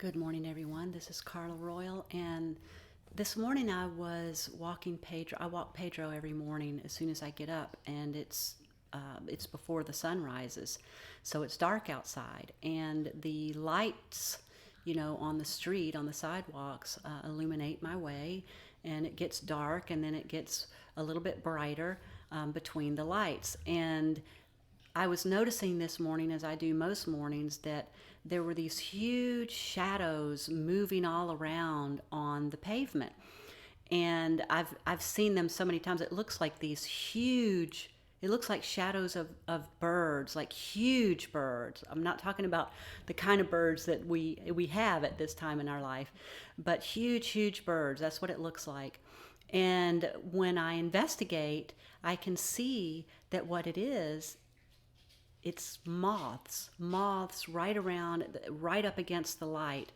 Good morning, everyone. This is Carla Royal, and this morning I was walking Pedro. I walk Pedro every morning as soon as I get up, and it's before the sun rises, so it's dark outside, and the lights, on the street, on the sidewalks, illuminate my way, and it gets dark, and then it gets a little bit brighter between the lights, and I was noticing this morning, as I do most mornings, that there were these huge shadows moving all around on the pavement. And I've seen them so many times. It looks like these huge, it looks like shadows of birds, like huge birds. I'm not talking about the kind of birds that we have at this time in our life, but huge birds. That's what it looks like. And when I investigate, I can see that what it is, it's moths right around, right up against the light.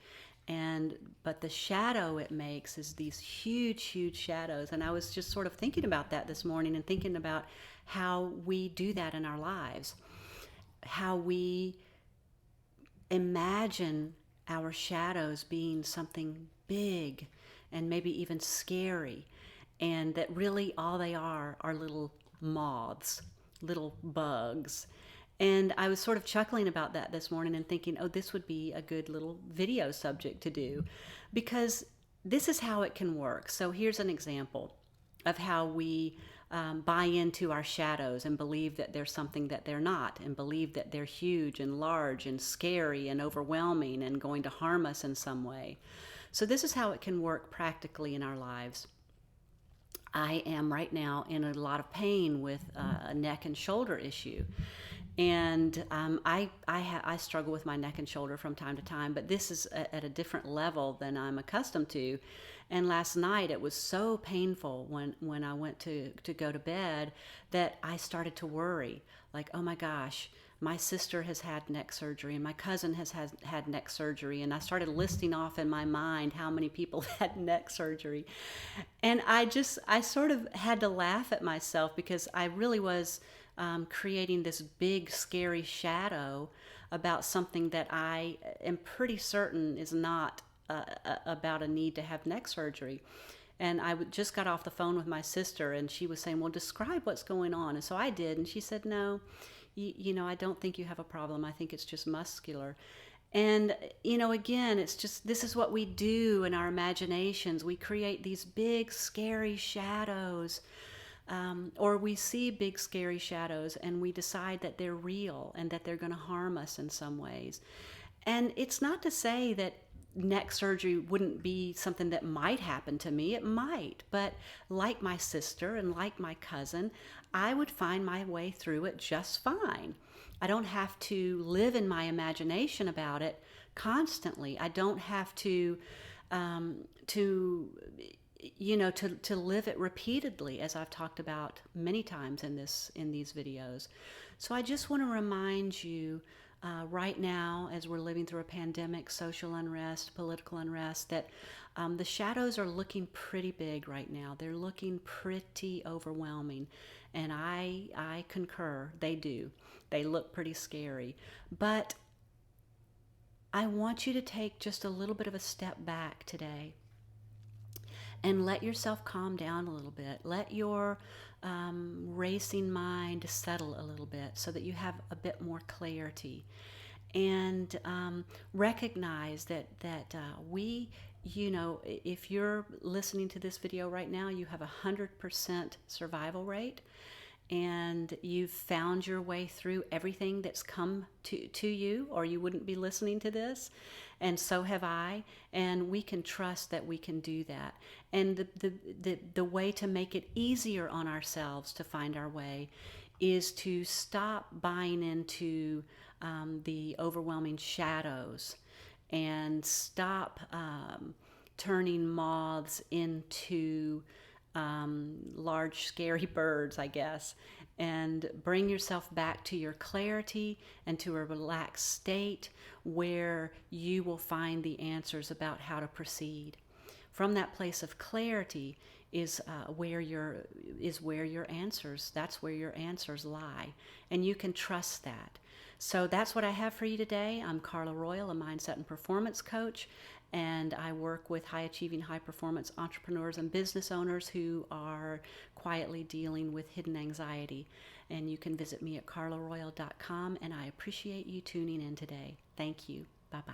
And but the shadow it makes is these huge shadows. And I was just sort of thinking about that this morning, and thinking about how we do that in our lives, how we imagine our shadows being something big and maybe even scary, and that really all they are little moths, little bugs. And I was sort of chuckling about that this morning and thinking, oh, this would be a good little video subject to do, because this is how it can work. So here's an example of how we buy into our shadows and believe that they're something that they're not, and believe that they're huge and large and scary and overwhelming and going to harm us in some way. So this is how it can work practically in our lives. I am right now in a lot of pain with a neck and shoulder issue. And I struggle with my neck and shoulder from time to time, but this is at a different level than I'm accustomed to. And last night it was so painful when I went to go to bed, that I started to worry, like, oh my gosh, my sister has had neck surgery and my cousin has had neck surgery. And I started listing off in my mind how many people had neck surgery. And I sort of had to laugh at myself, because I really was creating this big, scary shadow about something that I am pretty certain is not about a need to have neck surgery. And just got off the phone with my sister, and she was saying, well, describe what's going on. And so I did, and she said, no, I don't think you have a problem. I think it's just muscular. And, again, it's just, this is what we do in our imaginations. We create these big, scary shadows, or we see big, scary shadows, and we decide that they're real and that they're going to harm us in some ways. And it's not to say that neck surgery wouldn't be something that might happen to me. It might, but like my sister and like my cousin, I would find my way through it just fine. I don't have to live in my imagination about it constantly. I don't have to to live it repeatedly, as I've talked about many times in these videos. So I just want to remind you, right now, as we're living through a pandemic, social unrest, political unrest, that the shadows are looking pretty big right now. They're looking pretty overwhelming, and I concur. They do. They look pretty scary, but I want you to take just a little bit of a step back today and let yourself calm down a little bit. Let your racing mind settle a little bit, so that you have a bit more clarity. And recognize that we, if you're listening to this video right now, you have 100% survival rate, and you've found your way through everything that's come to you, or you wouldn't be listening to this. And so have I. And we can trust that we can do that. And the way to make it easier on ourselves to find our way is to stop buying into the overwhelming shadows, and stop turning moths into large, scary birds, I guess, and bring yourself back to your clarity and to a relaxed state where you will find the answers about how to proceed. From that place of clarity is where your answers. That's where your answers lie, and you can trust that. So that's what I have for you today. I'm Carla Royal, a mindset and performance coach, and I work with high achieving, high performance entrepreneurs and business owners who are quietly dealing with hidden anxiety. And you can visit me at carlaroyal.com, and I appreciate you tuning in today. Thank you. Bye bye.